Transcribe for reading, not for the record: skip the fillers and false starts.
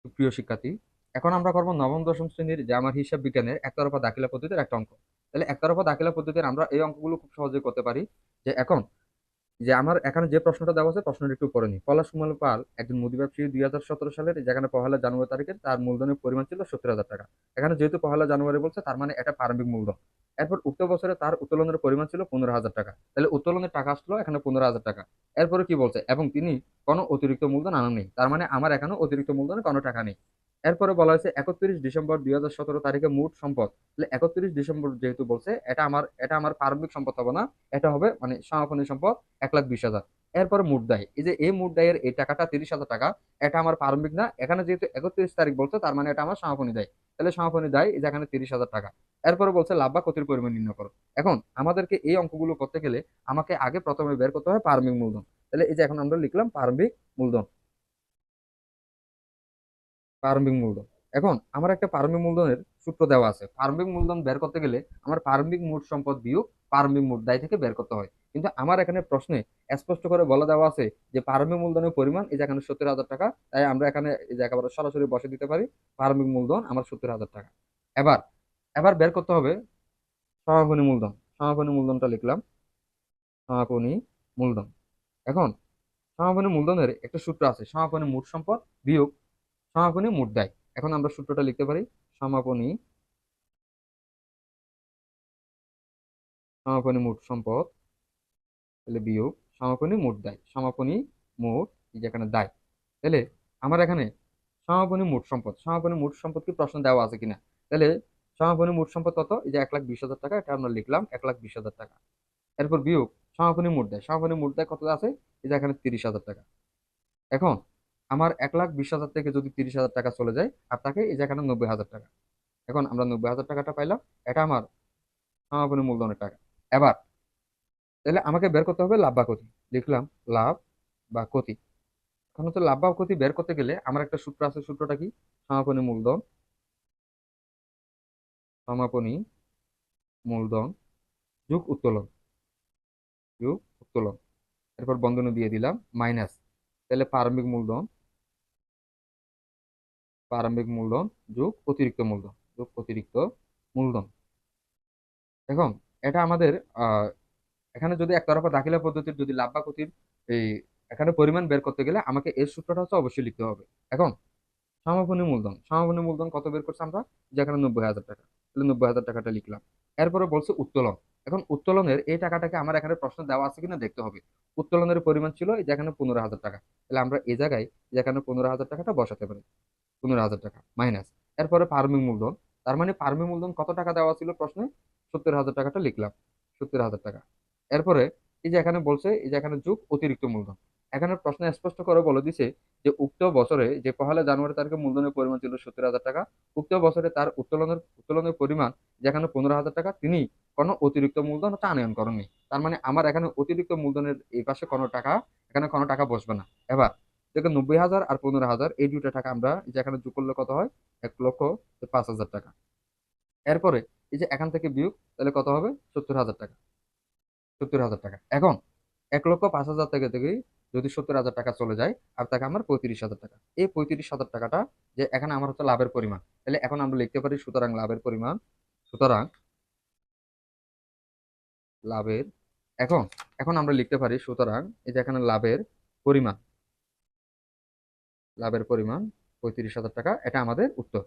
প্রিয় শিক্ষার্থী, এখন আমরা করবো নবম দশম শ্রেণীর যে আমার হিসাব বিজ্ঞানের একতরফা দাখিলা পদ্ধতির একটা অঙ্ক। তাহলে একতরফা দাখিলা পদ্ধতির আমরা এই অঙ্কগুলো খুব সহজে করতে পারি। যে এখন যে আমার এখানে যে প্রশ্নটা দেওয়া আছে, প্রশ্নটা একটু পড়ে নি। পলাশ সুমন পাল একজন মুদি ব্যবসায়ী 2017 সালের, যেখানে পহেলা জানুয়ারি তারিখে তার মূলধনের পরিমাণ ছিল 70,000 টাকা। এখানে যেহেতু পহেলা জানুয়ারি বলছে, তার মানে এটা প্রারম্ভিক মূলধন। এরপর উক্ত বছরে তার উত্তোলনের পরিমাণ ছিল 15,000 টাকা। তাহলে উত্তোলনের টাকা আসলো এখানে 15,000 টাকা। এরপরে কি বলছে, এবং তিনি কোনো অতিরিক্ত মূলধন আনেননি, তার মানে আমার এখানে অতিরিক্ত মূলধনে কোনো টাকা নেই। এরপরে বলা হয়েছে 31 ডিসেম্বর 2017 তারিখে মোট সম্পদ। তাহলে 31 ডিসেম্বর যেহেতু বলছে, এটা আমার প্রারম্ভিক সম্পদ হবে না, এটা হবে মানে সমাপনী সম্পদ 1,20,000। এরপরে মোট দায়, এই যে এই মোট দায়ের এই টাকাটা 30,000 টাকা, এটা আমার প্রারম্ভিক না, এখানে যেহেতু 31 তারিখ বলছে, তার মানে এটা আমার সমাপনী দায়। তাহলে সমাপনী দায় এই যে এখানে 30,000 টাকা। এরপরে বলছে লাভ বা ক্ষতির পরিমাণ নির্ণয় করো। এখন আমাদেরকে এই অঙ্কগুলো করতে গেলে আমাকে আগে প্রথমে বের করতে হয় প্রারম্ভিক মূলধন। তাহলে এই যে এখন আমরা লিখলাম প্রারম্ভিক মূলধন। প্রারম্ভিক মূলধন, এখন আমার একটা প্রারম্ভিক মূলধনের সূত্র দেওয়া আছে। প্রারম্ভিক মূলধন বের করতে গেলে আমার প্রারম্ভিক মোট সম্পদ বিয়োগ প্রারম্ভিক মোট দায় থেকে বের করতে হয়। কিন্তু আমার এখানে প্রশ্নে স্পষ্ট করে বলা দেওয়া আছে যে প্রারম্ভিক মূলধনের পরিমাণ এই যে এখানে 70,000 টাকা। তাই আমরা এখানে এই যে একেবারে সরাসরি বসে দিতে পারি প্রারম্ভিক মূলধন আমার 70,000 টাকা। এবার এবার বের করতে হবে সমাপনী মূলধন। সমাপনী মূলধনটা লিখলাম, সমাপনী মূলধন। এখন সমাপনী মূলধনের একটা সূত্র আছে, সমাপনী মোট সম্পদ বিয়োগ সমাপনী মোট দায়। এখন আমরা সূত্রটা লিখতে পারি, সমাপনী সমাপনী মোট সম্পদ, তাহলে বিয়োগ সমাপনী মোট দায়। সমাপনী মোট এই যে এখানে দায়। তাহলে আমার এখানে সমাপনী মোট সম্পদ, সমাপনী মোট সম্পদ কি প্রশ্ন দেওয়া আছে কিনা। তাহলে সমাপনী মোট সম্পদ কত, এই যে 1,20,000 টাকা, এটা আমরা লিখলাম 1,20,000 টাকা। এরপর বিয়োগ সমাপনী মোট দায়, সমাপনী মোট দায় কত আছে, এই যে এখানে 30,000 টাকা। এখন আমার 1,20,000 থেকে যদি 30,000 টাকা চলে যায়, আর তাকে এই যে এখানে 90,000 টাকা। এখন আমরা 90,000 টাকাটা পাইলাম, এটা আমার সমাপনী মূলধনের টাকা। এবার তাহলে আমাকে বের করতে হবে লাভ বা ক্ষতি। লিখলাম লাভ বা ক্ষতি। এখন হচ্ছে লাভ বা ক্ষতি বের করতে গেলে আমার একটা সূত্র আছে, সূত্রটা কি, সমাপনী মূলধন, সমাপনী মূলধন যোগ উত্তোলন, যোগ উত্তোলন। এরপর বন্ধনী দিয়ে দিলাম মাইনাস। তাহলে প্রারম্ভিক মূলধন, প্রারম্ভিক মূলধন যোগ অতিরিক্ত মূলধন, যোগ অতিরিক্ত মূলধন। এখন এটা আমাদের আহ এখানে যদি একতরফা দাখিলা পদ্ধতির যদি লাভ বা ক্ষতির এই এখানে পরিমাণ বের করতে গেলে আমাকে এর সূত্রটা হচ্ছে অবশ্যই লিখতে হবে। এখন সমাপনী মূলধন, সমাপনী মূলধন কত বের করছে আমরা, যেখানে 90,000 টাকা। তাহলে 90,000 টাকাটা লিখলাম। এরপরে বলছে উত্তোলন। এখন উত্তোলনের এই টাকাটাকে আমার এখানে প্রশ্ন দেওয়া আছে কিনা দেখতে হবে। উত্তোলনের পরিমাণ ছিল এই যেখানে 15,000 টাকা। তাহলে আমরা এই জায়গায় যেখানে 15,000 টাকাটা বসাতে পারি, 15,000 টাকা মাইনাস। এরপরে প্রারম্ভিক মূলধন, তার মানে প্রারম্ভিক মূলধন কত টাকা দেওয়া ছিল প্রশ্নে, 70,000 টাকাটা লিখলাম, 70,000 টাকা। এরপরে এই যে এখানে বলছে এই যে এখানে যোগ অতিরিক্ত মূলধন। এখানে প্রশ্ন স্পষ্ট করে বলে দিছে যে উক্ত বছরে যে পহেলা জানুয়ারি তারিখে মূলধনের পরিমাণ ছিল 70,000 টাকা, উক্ত বছরে তার উত্তোলনের পরিমাণ যেখানে 15,000 টাকা, তিনি কোনো অতিরিক্ত মূলধন হচ্ছে আনয়ন করেননি। তার মানে আমার এখানে অতিরিক্ত মূলধনের এই পাশে কোনো টাকা, এখানে কোনো টাকা বসবে না। এবার দেখো 90,000 আর 15,000 এই দুইটা টাকা আমরা এই যে এখানে যোগ করলে কত হয়, 1,05,000 টাকা। এরপরে এই যে এখান থেকে বিয়োগ, তাহলে কত হবে, 70,000 টাকা। 70,000 টাকা। এখন 1,05,000 থেকে থেকে যদি 70,000 টাকা চলে যায়, আর টাকা আমার 35,000 টাকা। এই 35,000 টাকাটা যে এখানে আমার হচ্ছে লাভের পরিমাণ। তাহলে এখন আমরা লিখতে পারি সুতরাং লাভের পরিমাণ, সুতরাং লাভের, এখন এখন আমরা লিখতে পারি সুতরাং এই যে এখানে লাভের পরিমাণ, লাভের পরিমাণ 35,000 টাকা, এটা আমাদের উত্তর।